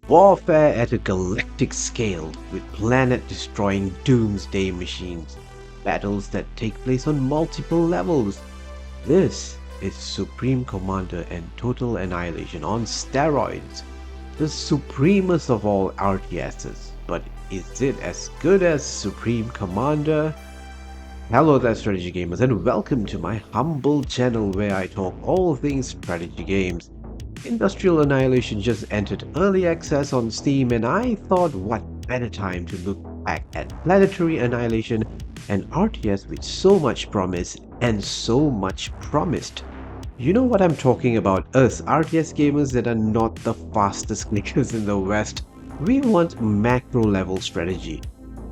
Warfare at a galactic scale with planet-destroying doomsday machines. Battles that take place on multiple levels. This is Supreme Commander and Total Annihilation on steroids. The supremest of all RTSs. But is it as good as Supreme Commander? Hello there strategy gamers and welcome to my humble channel where I talk all things strategy games. Industrial Annihilation just entered early access on Steam and I thought what better time to look back at Planetary Annihilation, an RTS with so much promise and so much promised. You know what I'm talking about, us RTS gamers that are not the fastest clickers in the West. We want macro level strategy,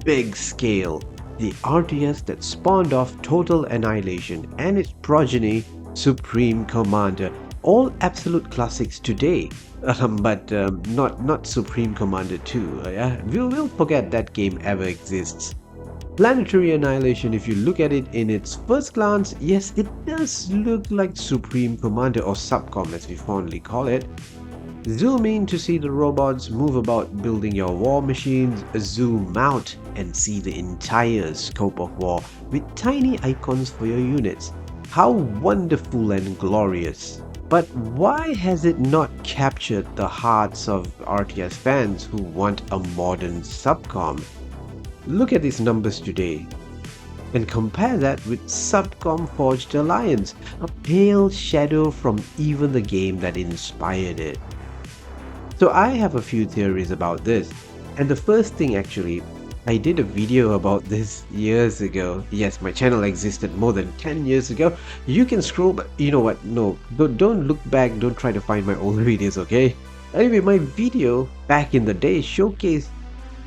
big scale, the RTS that spawned off Total Annihilation and its progeny, Supreme Commander. All absolute classics today, but not Supreme Commander 2. Yeah? We'll forget that game ever exists. Planetary Annihilation, if you look at it in its first glance, yes, it does look like Supreme Commander or Supcom as we fondly call it. Zoom in to see the robots move about building your war machines, zoom out and see the entire scope of war with tiny icons for your units. How wonderful and glorious! But why has it not captured the hearts of RTS fans who want a modern Supcom? Look at these numbers today and compare that with Supcom Forged Alliance, a pale shadow from even the game that inspired it. So I have a few theories about this, and the first thing actually, I did a video about this years ago. Yes, my channel existed more than 10 years ago. You can scroll, but you know what, no, don't look back, don't try to find my old videos, okay? Anyway, my video back in the day showcased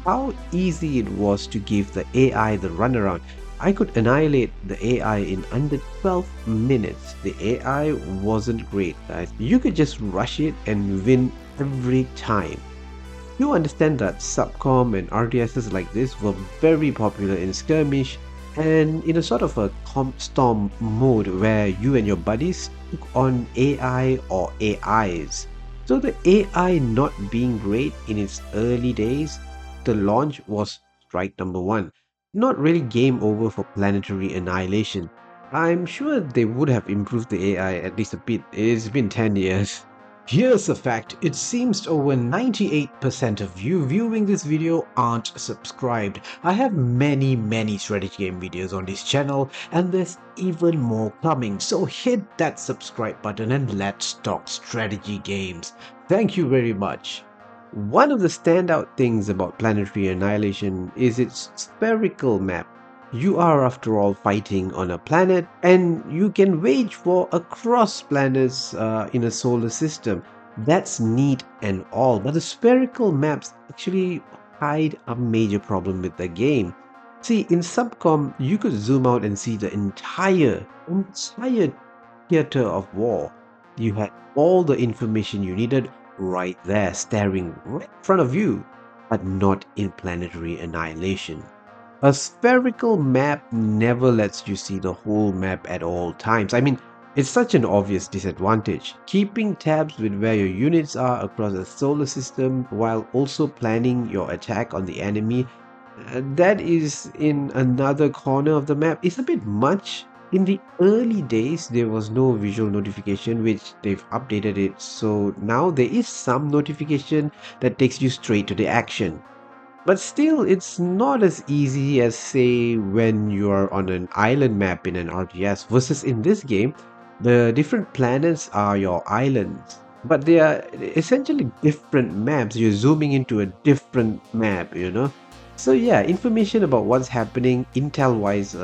how easy it was to give the AI the runaround. I could annihilate the AI in under 12 minutes. The AI wasn't great, guys. You could just rush it and win every time. You understand that Supcom and RTSs like this were very popular in skirmish and in a sort of a comp storm mode where you and your buddies took on AI or AIs. So the AI not being great in its early days, the launch was strike number one. Not really game over for Planetary Annihilation. I'm sure they would have improved the AI at least a bit. It's been 10 years. Here's a fact, it seems over 98% of you viewing this video aren't subscribed. I have many strategy game videos on this channel and there's even more coming, so hit that subscribe button and let's talk strategy games. Thank you very much. One of the standout things about Planetary Annihilation is its spherical map. You are after all fighting on a planet and you can wage war across planets in a solar system. That's neat and all, but the spherical maps actually hide a major problem with the game. See, in Supcom, you could zoom out and see the entire theater of war. You had all the information you needed right there, staring right in front of you, but not in Planetary Annihilation. A spherical map never lets you see the whole map at all times. I mean, it's such an obvious disadvantage. Keeping tabs with where your units are across a solar system while also planning your attack on the enemy, that is in another corner of the map, is a bit much. In the early days, there was no visual notification, which they've updated it, so now there is some notification that takes you straight to the action. But still, it's not as easy as, say, when you're on an island map in an RTS versus in this game, the different planets are your islands. But they are essentially different maps. You're zooming into a different map, you know? So yeah, information about what's happening intel-wise,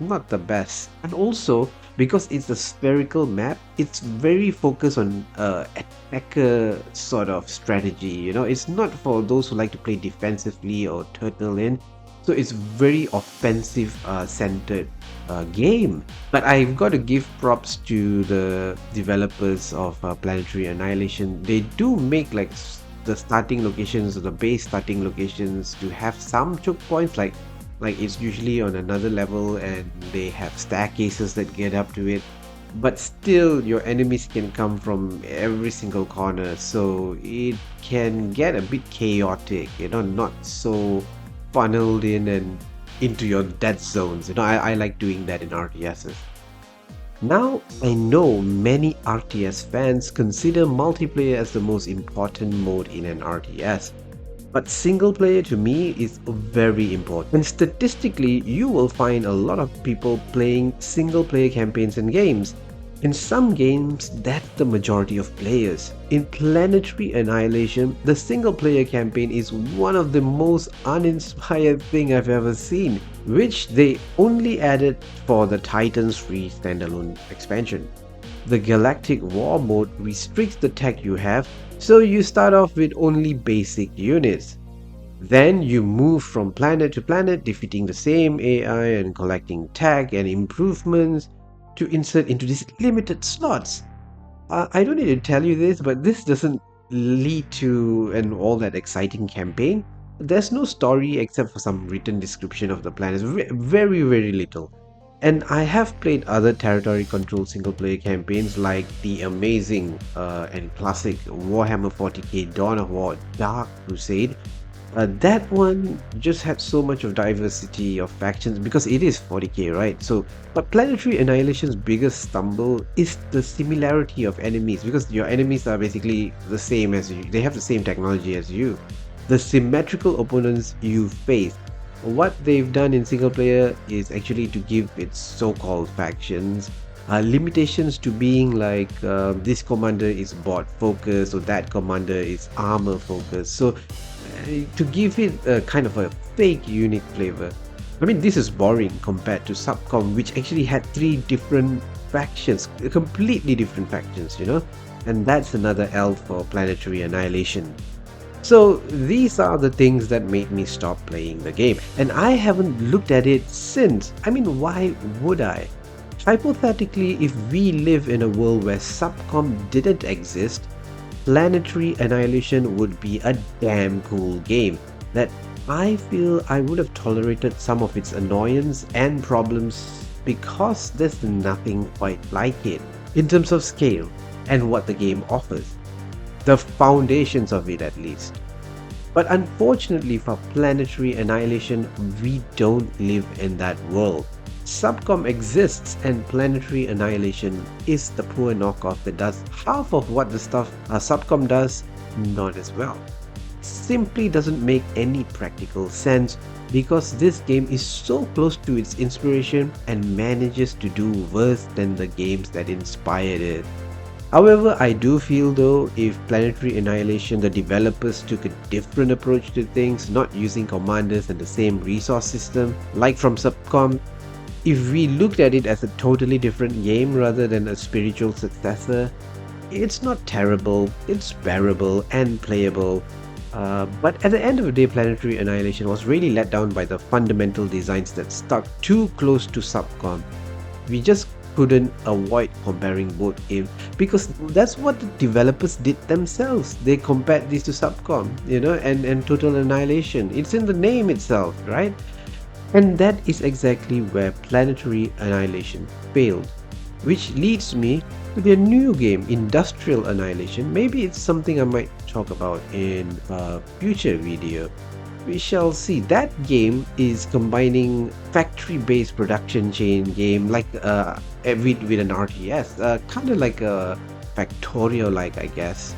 not the best. And also, because it's a spherical map, it's very focused on attacker sort of strategy, you know. It's not for those who like to play defensively or turtle in. So it's very offensive centered game. But I've got to give props to the developers of Planetary Annihilation. They do make like the starting locations or the base starting locations to have some choke points, like it's usually on another level and they have staircases that get up to it. but still your enemies can come from every single corner, so it can get a bit chaotic, not so funneled in and into your dead zones. I like doing that in RTSs. Now, I know many RTS fans consider multiplayer as the most important mode in an RTS, but single player to me is very important. And statistically, you will find a lot of people playing single player campaigns and games. In some games, that's the majority of players. In Planetary Annihilation, the single player campaign is one of the most uninspired thing I've ever seen, which they only added for the Titans free standalone expansion. The Galactic War mode restricts the tech you have, so you start off with only basic units. Then you move from planet to planet, defeating the same AI and collecting tech and improvements to insert into these limited slots. I don't need to tell you this, but this doesn't lead to an all that exciting campaign. There's no story except for some written description of the planets, very, very little. And I have played other territory control single player campaigns like the amazing and classic Warhammer 40k Dawn of War Dark Crusade. That one just had so much of diversity of factions because it is 40k, right? So, but Planetary Annihilation's biggest stumble is the similarity of enemies, because your enemies are basically the same as you. They have the same technology as you. The symmetrical opponents you face. What they've done in single player is actually to give its so-called factions limitations to being like this commander is bot focused or that commander is armor focused. So to give it a kind of a fake unique flavor. I mean, this is boring compared to Supcom, which actually had three different factions, completely different factions. And that's another L for Planetary Annihilation. So these are the things that made me stop playing the game, and I haven't looked at it since. I mean, why would I? Hypothetically, if we live in a world where Supcom didn't exist, Planetary Annihilation would be a damn cool game that I feel I would have tolerated some of its annoyance and problems because there's nothing quite like it in terms of scale and what the game offers. The foundations of it, at least. But unfortunately for Planetary Annihilation, we don't live in that world. Supcom exists, and Planetary Annihilation is the poor knockoff that does half of what the stuff Supcom does, not as well. Simply doesn't make any practical sense because this game is so close to its inspiration and manages to do worse than the games that inspired it. However, I do feel though, if Planetary Annihilation, the developers took a different approach to things, not using commanders and the same resource system, like from Supcom, if we looked at it as a totally different game rather than a spiritual successor, it's not terrible, it's bearable and playable. But at the end of the day, Planetary Annihilation was really let down by the fundamental designs that stuck too close to Supcom. We just couldn't avoid comparing both games because that's what the developers did themselves. They compared these to Supcom, and Total Annihilation. It's in the name itself, right? And that is exactly where Planetary Annihilation failed. Which leads me to their new game, Industrial Annihilation. Maybe it's something I might talk about in a future video. We shall see. That game is combining factory-based production chain game like with an RTS, kind of like a Factorio-like, I guess.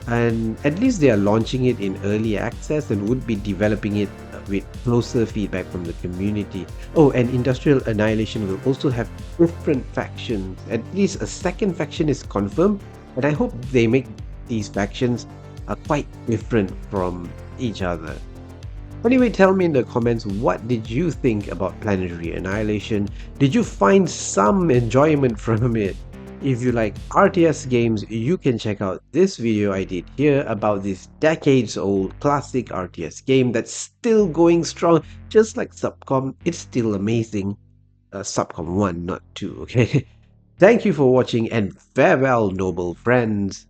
And at least they are launching it in early access and would be developing it with closer feedback from the community. Oh, and Industrial Annihilation will also have different factions. At least a second faction is confirmed, and I hope they make these factions quite different from each other. Anyway, tell me in the comments, what did you think about Planetary Annihilation? Did you find some enjoyment from it? If you like RTS games, you can check out this video I did here about this decades-old classic RTS game that's still going strong, just like Supcom. It's still amazing. Supcom 1, not 2, okay? Thank you for watching and farewell, noble friends.